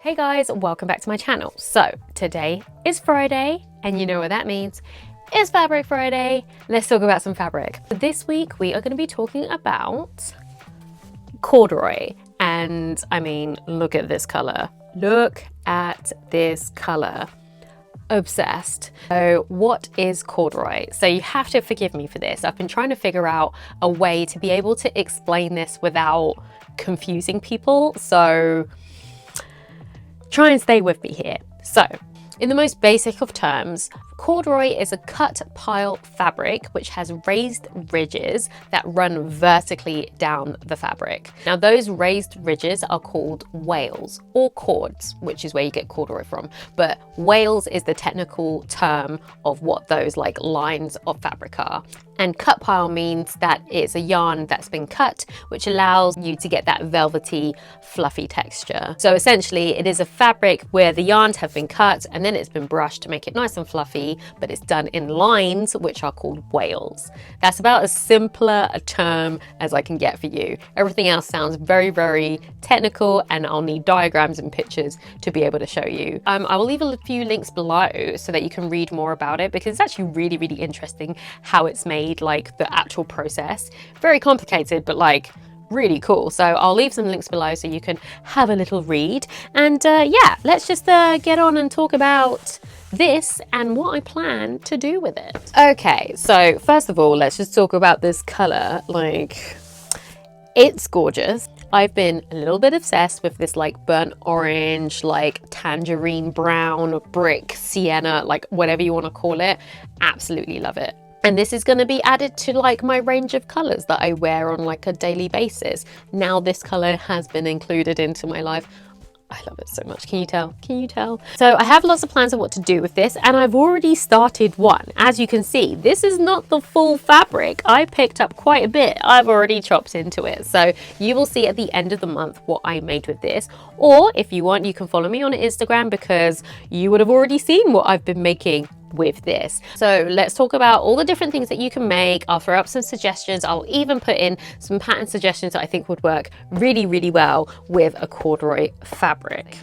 Hey guys, welcome back to my channel. So today is Friday and you know what that means. It's Fabric Friday. Let's talk about some fabric. This week we are going to be talking about corduroy, and I mean, look at this color. Look at this color. Obsessed. So what is corduroy? So you have to forgive me for this. I've been trying to figure out a way to be able to explain this without confusing people. So try and stay with me here. So, in the most basic of terms, corduroy is a cut pile fabric which has raised ridges that run vertically down the fabric. Now those raised ridges are called wales or cords, which is where you get corduroy from. But wales is the technical term of what those like lines of fabric are. And cut pile means that it's a yarn that's been cut, which allows you to get that velvety, fluffy texture. So essentially it is a fabric where the yarns have been cut and then it's been brushed to make it nice and fluffy, but it's done in lines which are called wales. That's about as simpler a term as I can get for you. Everything else sounds very, very technical and I'll need diagrams and pictures to be able to show you. I will leave a few links below so that you can read more about it, because it's actually really, really interesting how it's made, like the actual process. Very complicated, but like really cool. So I'll leave some links below so you can have a little read. And yeah, let's just get on and talk about this and what I plan to do with it. Okay, so first of all, let's just talk about this color. Like, it's gorgeous. I've been a little bit obsessed with this like burnt orange, like tangerine brown, brick, sienna, like whatever you want to call it. Absolutely love it. And this is going to be added to like my range of colors that I wear on like a daily basis. Now this color has been included into my life. I love it so much. Can you tell? Can you tell? So I have lots of plans of what to do with this, and I've already started one. As you can see, this is not the full fabric. I picked up quite a bit. I've already chopped into it. So you will see at the end of the month what I made with this. Or if you want, you can follow me on Instagram, because you would have already seen what I've been making with this. So let's talk about all the different things that you can make. I'll throw up some suggestions. I'll even put in some pattern suggestions that I think would work really, really well with a corduroy fabric.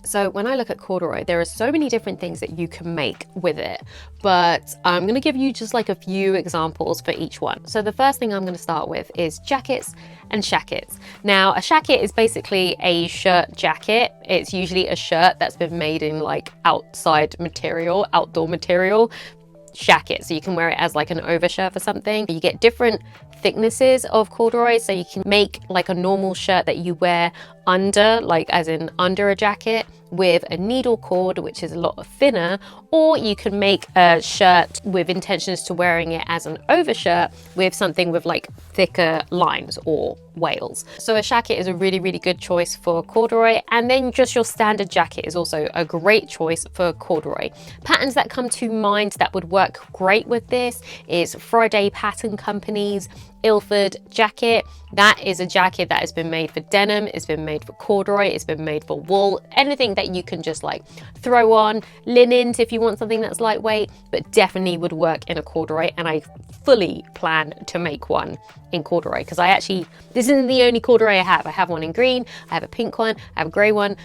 So when I look at corduroy, there are so many different things that you can make with it, but I'm going to give you just like a few examples for each one. So the first thing I'm going to start with is jackets and shackets. Now a shacket is basically a shirt jacket. It's usually a shirt that's been made in like outside material, outdoor material. Shacket, so you can wear it as like an overshirt for something. You get different thicknesses of corduroy, so you can make like a normal shirt that you wear under, like as in under a jacket, with a needle cord, which is a lot thinner, or you can make a shirt with intentions to wearing it as an overshirt with something with like thicker lines or wales. So a shacket is a really, really good choice for corduroy, and then just your standard jacket is also a great choice for corduroy. Patterns that come to mind that would work great with this is Friday Pattern Company's Ilford jacket. That is a jacket that has been made for denim, it's been made for corduroy, it's been made for wool, anything that you can just like throw on. Linens if you want something that's lightweight, but definitely would work in a corduroy, and I fully plan to make one in corduroy, because this isn't the only corduroy I have. I have one in green, I have a pink one, I have a grey one.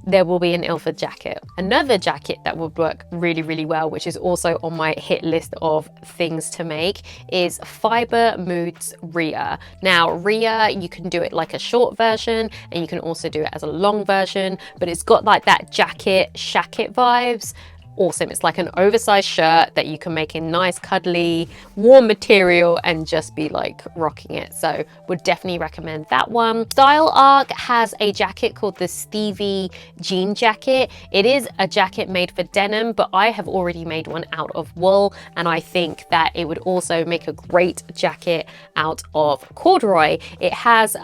There will be an Ilford jacket. Another jacket that would work really, really well, which is also on my hit list of things to make, is Fiber Moods Rhea. Now Rhea, you can do it like a short version and you can also do it as a long version, but it's got like that jacket shacket vibes. Awesome. It's like an oversized shirt that you can make in nice cuddly warm material and just be like rocking it. So would definitely recommend that one. Style Arc has a jacket called the Stevie jean jacket. It is a jacket made for denim, but I have already made one out of wool, and I think that it would also make a great jacket out of corduroy. It has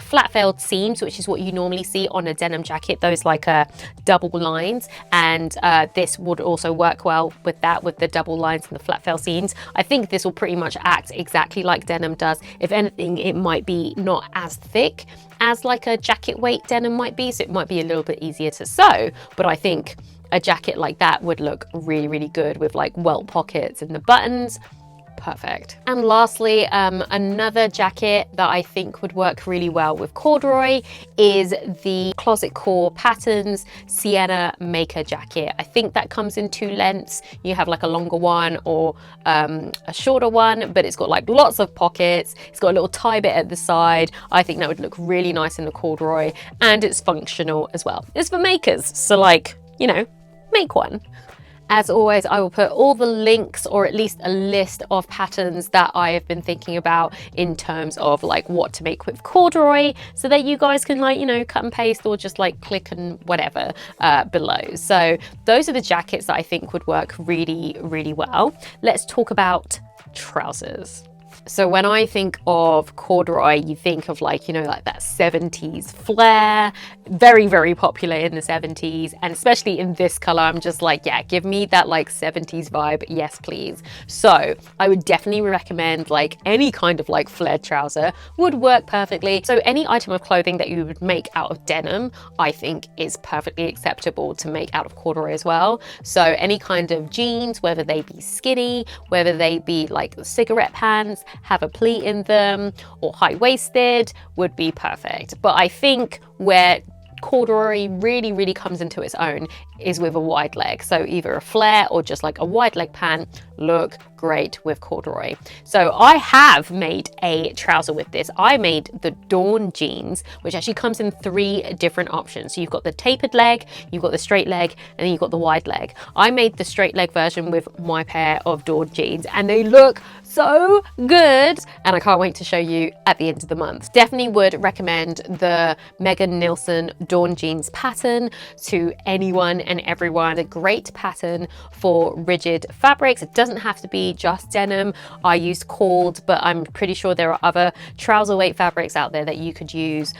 flat felled seams, which is what you normally see on a denim jacket, those like double lines, and this would also work well with that, with the double lines and the flat fell seams. I think this will pretty much act exactly like denim does. If anything, it might be not as thick as like a jacket weight denim might be, so it might be a little bit easier to sew, but I think a jacket like that would look really, really good with like welt pockets and the buttons. perfect. And lastly, another jacket that I think would work really well with corduroy is the Closet Core Patterns Sienna Maker jacket. I think that comes in 2 lengths. You have like a longer one or a shorter one, but it's got like lots of pockets. It's got a little tie bit at the side. I think that would look really nice in the corduroy, and it's functional as well. It's for makers, so like, you know, make one. As always, I will put all the links, or at least a list of patterns that I have been thinking about in terms of like what to make with corduroy, so that you guys can, like, you know, cut and paste or just like click and whatever below. So those are the jackets that I think would work really, really well. Let's talk about trousers. So when I think of corduroy, you think of like, you know, like that 70s flair, very, very popular in the 70s. And especially in this color, I'm just like, yeah, give me that like 70s vibe. Yes, please. So I would definitely recommend like any kind of like flared trouser would work perfectly. So any item of clothing that you would make out of denim, I think is perfectly acceptable to make out of corduroy as well. So any kind of jeans, whether they be skinny, whether they be like cigarette pants, have a pleat in them, or high-waisted, would be perfect. But I think where corduroy really, really comes into its own is with a wide leg. So either a flare or just like a wide leg pant look great with corduroy. So I have made a trouser with this. I made the Dawn jeans, which actually comes in 3 different options. So you've got the tapered leg, you've got the straight leg, and then you've got the wide leg. I made the straight leg version with my pair of Dawn jeans, and they look so good, and I can't wait to show you at the end of the month. Definitely would recommend the Megan Nielsen Dawn jeans pattern to anyone and everyone. A great pattern for rigid fabrics. It doesn't have to be just denim. I used cord, but I'm pretty sure there are other trouser weight fabrics out there that you could use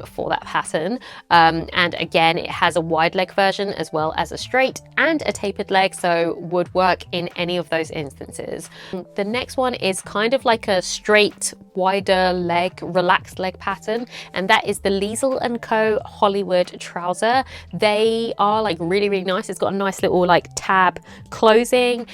for that pattern. And again, it has a wide leg version as well as a straight and a tapered leg, so would work in any of those instances. The next one is kind of like a straight, wider leg, relaxed leg pattern, and that is the Liesel & Co. Hollywood trouser. They are like really, really nice. It's got a nice little like tab closing,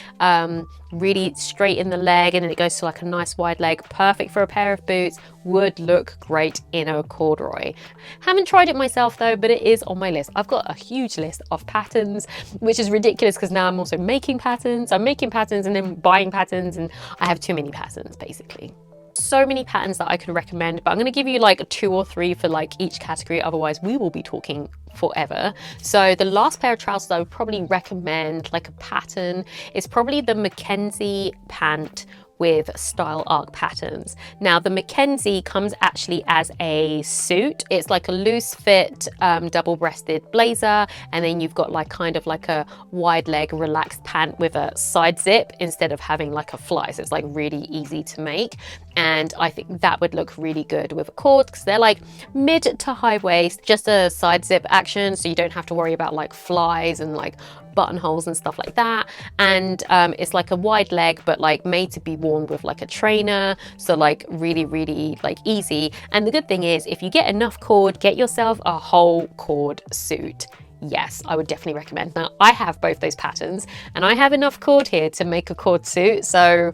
really straight in the leg, and then it goes to like a nice wide leg, perfect for a pair of boots, would look great in a corduroy. Haven't tried it myself though, but it is on my list. I've got a huge list of patterns, which is ridiculous because now I'm also making patterns. I'm making patterns and then buying patterns, and I have too many patterns basically. So many patterns that I could recommend, but I'm going to give you like 2 or 3 for like each category, otherwise we will be talking forever. So the last pair of trousers I would probably recommend, like a pattern, is probably the Mackenzie pant with style arc patterns. Now the Mackenzie comes actually as a suit. It's like a loose fit double-breasted blazer, and then you've got like kind of like a wide leg relaxed pant with a side zip instead of having like a fly, so it's like really easy to make. And I think that would look really good with a cord because they're like mid to high waist, just a side zip action, so you don't have to worry about like flies and like buttonholes and stuff like that. And it's like a wide leg, but like made to be worn with like a trainer, so like really, really like easy. And the good thing is, if you get enough cord, get yourself a whole cord suit. Yes, I would definitely recommend. Now I have both those patterns and I have enough cord here to make a cord suit, so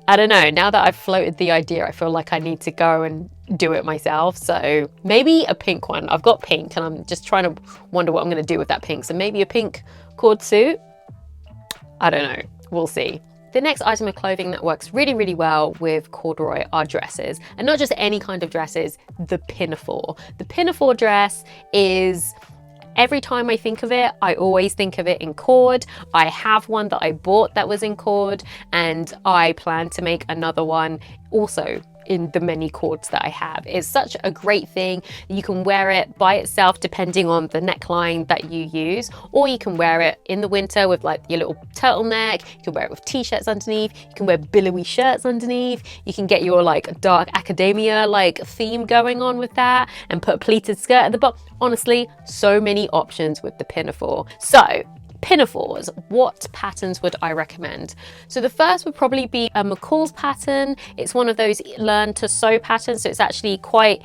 I don't know, now that I've floated the idea, I feel like I need to go and do it myself. So maybe a pink one. I've got pink and I'm just trying to wonder what I'm going to do with that pink. So maybe a pink cord suit. I don't know. We'll see. The next item of clothing that works really, really well with corduroy are dresses. And not just any kind of dresses, the pinafore. The pinafore dress is... every time I think of it, I always think of it in cord. I have one that I bought that was in cord, and I plan to make another one also in the many cords that I have. It's such a great thing. You can wear it by itself depending on the neckline that you use, or you can wear it in the winter with like your little turtleneck. You can wear it with t-shirts underneath. You can wear billowy shirts underneath. You can get your like dark academia like theme going on with that and put a pleated skirt at the bottom. Honestly, so many options with the pinafore. So pinafores. What patterns would I recommend? So the first would probably be a McCall's pattern. It's one of those learn to sew patterns, so it's actually quite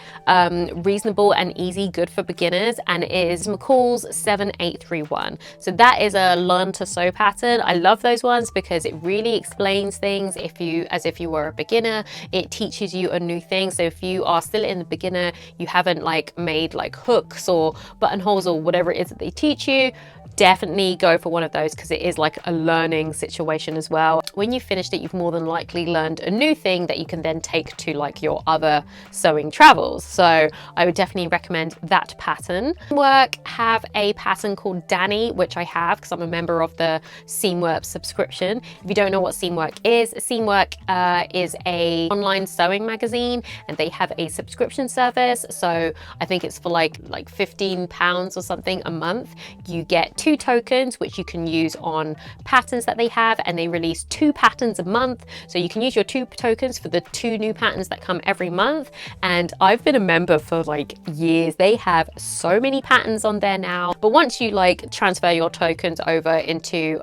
reasonable and easy, good for beginners, and it is McCall's 7831. So that is a learn to sew pattern. I love those ones because it really explains things as if you were a beginner. It teaches you a new thing. So if you are still in the beginner, you haven't like made like hooks or buttonholes or whatever it is that they teach you, definitely go for one of those because it is like a learning situation as well. When you've finished it, you've more than likely learned a new thing that you can then take to like your other sewing travels. So I would definitely recommend that pattern. Seamwork have a pattern called Danny, which I have because I'm a member of the Seamwork subscription. If you don't know what Seamwork is is a online sewing magazine, and they have a subscription service. So I think it's for like £15 or something a month. You get 2 tokens which you can use on patterns that they have, and they release 2 patterns a month, so you can use your 2 tokens for the 2 new patterns that come every month. And I've been a member for like years. They have so many patterns on there now, but once you like transfer your tokens over into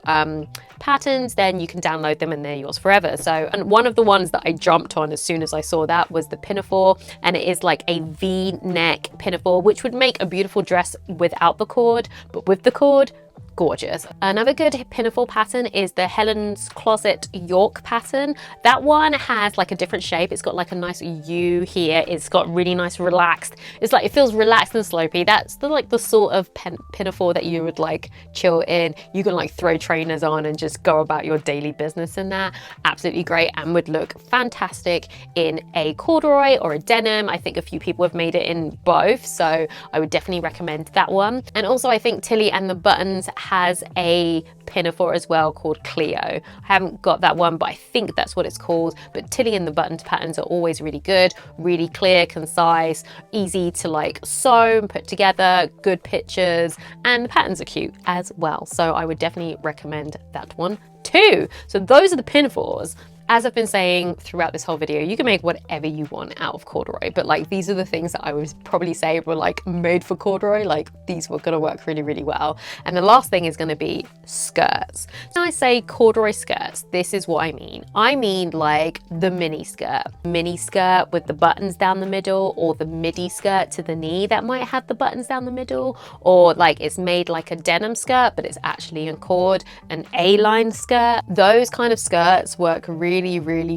patterns, then you can download them and they're yours forever. So, and one of the ones that I jumped on as soon as I saw that was the pinafore, and it is like a V-neck pinafore, which would make a beautiful dress without the cord, but with the cord, gorgeous. Another good pinafore pattern is the Helen's Closet York pattern. That one has like a different shape. It's got like a nice U here. It's got really nice relaxed. It's like, it feels relaxed and slopey. That's the sort of pinafore that you would like chill in. You can like throw trainers on and just go about your daily business in that. Absolutely great, and would look fantastic in a corduroy or a denim. I think a few people have made it in both, so I would definitely recommend that one. And also I think Tilly and the Buttons has a pinafore as well called Cleo. I haven't got that one, but I think that's what it's called. But Tilly and the Buttons patterns are always really good, really clear, concise, easy to like sew and put together, good pictures, and the patterns are cute as well. So I would definitely recommend that one too. So those are the pinafores. As I've been saying throughout this whole video, you can make whatever you want out of corduroy, but like these are the things that I would probably say were like made for corduroy. Like these were gonna work really, really well. And the last thing is gonna be skirts. When I say corduroy skirts, this is what I mean. I mean like the mini skirt with the buttons down the middle, or the midi skirt to the knee that might have the buttons down the middle, or like it's made like a denim skirt, but it's actually in cord, an A-line skirt. Those kind of skirts work really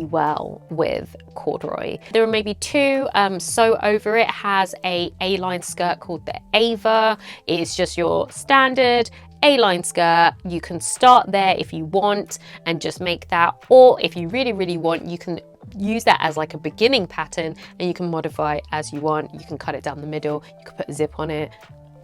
well with corduroy. There are maybe 2. Sew Over It has a A-line skirt called the Ava. It's just your standard A-line skirt. You can start there if you want and just make that, or if you really want, you can use that as like a beginning pattern and you can modify as you want. You can cut it down the middle, you can put a zip on it,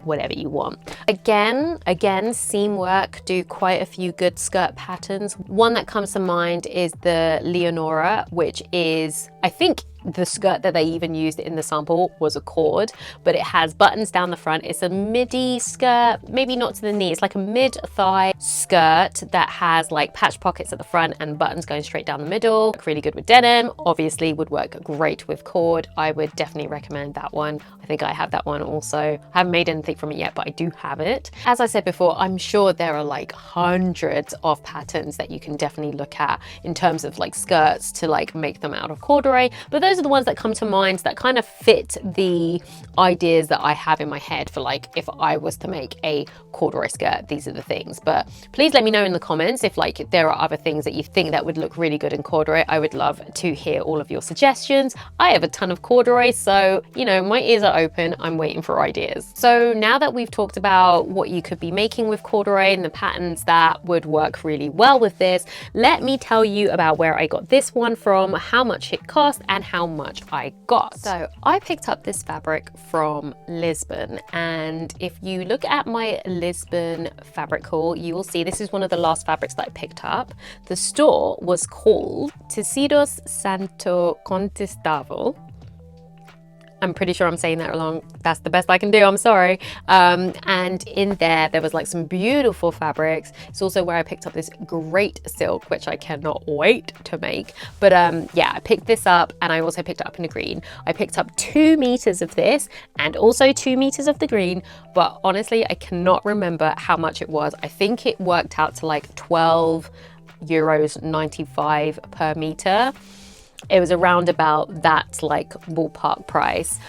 whatever you want. Again, Seamwork do quite a few good skirt patterns. One that comes to mind is the Leonora, which is, I think the skirt that they even used in the sample was a cord, but it has buttons down the front. It's a midi skirt, maybe not to the knee. It's like a mid-thigh skirt that has like patch pockets at the front and buttons going straight down the middle. Really good with denim. Obviously would work great with cord. I would definitely recommend that one. I think I have that one also. I haven't made anything from it yet, but I do have it. As I said before, I'm sure there are like hundreds of patterns that you can definitely look at in terms of like skirts to like make them out of corduroy, but those are the ones that come to mind that kind of fit the ideas that I have in my head for like if I was to make a corduroy skirt, these are the things. But please let me know in the comments if like there are other things that you think that would look really good in corduroy. I would love to hear all of your suggestions. I have a ton of corduroy, so you know, my ears are open. I'm waiting for ideas. So now that we've talked about what you could be making with corduroy and the patterns that would work really well with this, let me tell you about where I got this one from, how much it cost, and how much I got. So I picked up this fabric from Lisbon, and if you look at my Lisbon fabric haul, you will see this is one of the last fabrics that I picked up. The store was called Tecidos Santo Contestavo. I'm pretty sure I'm saying that wrong. That's the best I can do, I'm sorry. And in there was like some beautiful fabrics. It's also where I picked up this great silk, which I cannot wait to make. But yeah, I picked this up, and I also picked it up in the green. I picked up 2 meters of this and also 2 meters of the green, but honestly, I cannot remember how much it was. I think it worked out to like €12.95 per meter. It was around about that like ballpark price,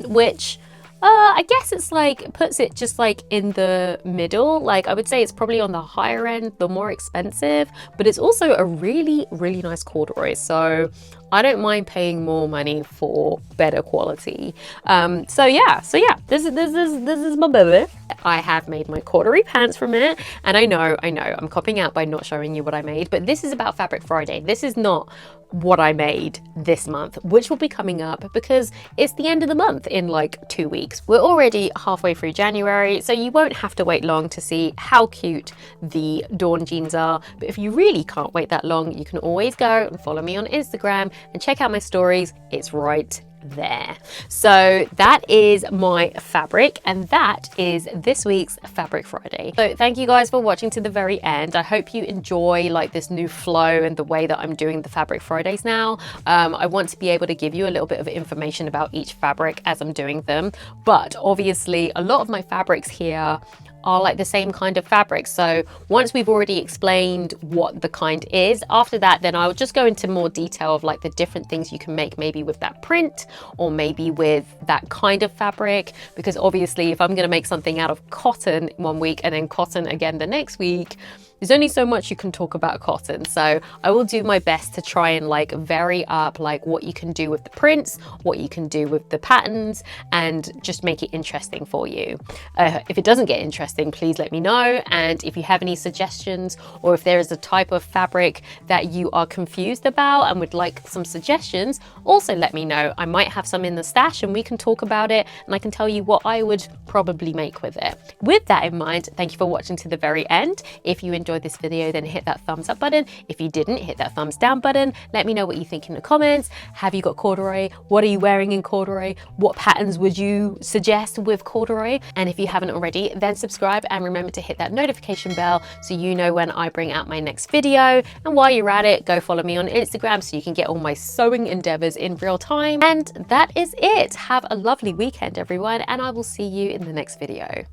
which I guess it's like puts it just like in the middle. Like I would say it's probably on the higher end, the more expensive, but it's also a really, really nice corduroy. So I don't mind paying more money for better quality. So yeah, this is my baby. I have made my corduroy pants from it, and I know, I'm copping out by not showing you what I made, but this is about Fabric Friday. This is not what I made this month, which will be coming up because it's the end of the month in like 2 weeks. We're already halfway through January, so you won't have to wait long to see how cute the Dawn jeans are. But if you really can't wait that long, you can always go and follow me on Instagram and check out my stories. It's right there. So that is my fabric, and that is this week's Fabric Friday. So thank you guys for watching to the very end. I hope you enjoy like this new flow and the way that I'm doing the Fabric Fridays now. I want to be able to give you a little bit of information about each fabric as I'm doing them, but obviously a lot of my fabrics here are like the same kind of fabric. So once we've already explained what the kind is, after that, then I'll just go into more detail of like the different things you can make maybe with that print or maybe with that kind of fabric. Because obviously if I'm gonna make something out of cotton one week and then cotton again the next week, there's only so much you can talk about cotton. So I will do my best to try and like vary up like what you can do with the prints, what you can do with the patterns, and just make it interesting for you. If it doesn't get interesting, please let me know. And if you have any suggestions, or if there is a type of fabric that you are confused about and would like some suggestions, also let me know. I might have some in the stash and we can talk about it, and I can tell you what I would probably make with it. With that in mind, thank you for watching to the very end. If you enjoyed this video, then hit that thumbs up button. If you didn't, hit that thumbs down button. Let me know what you think in the comments. Have you got corduroy? What are you wearing in corduroy? What patterns would you suggest with corduroy? And if you haven't already, then subscribe and remember to hit that notification bell so you know when I bring out my next video. And while you're at it, go follow me on Instagram so you can get all my sewing endeavors in real time. And that is it. Have a lovely weekend, everyone, and I will see you in the next video.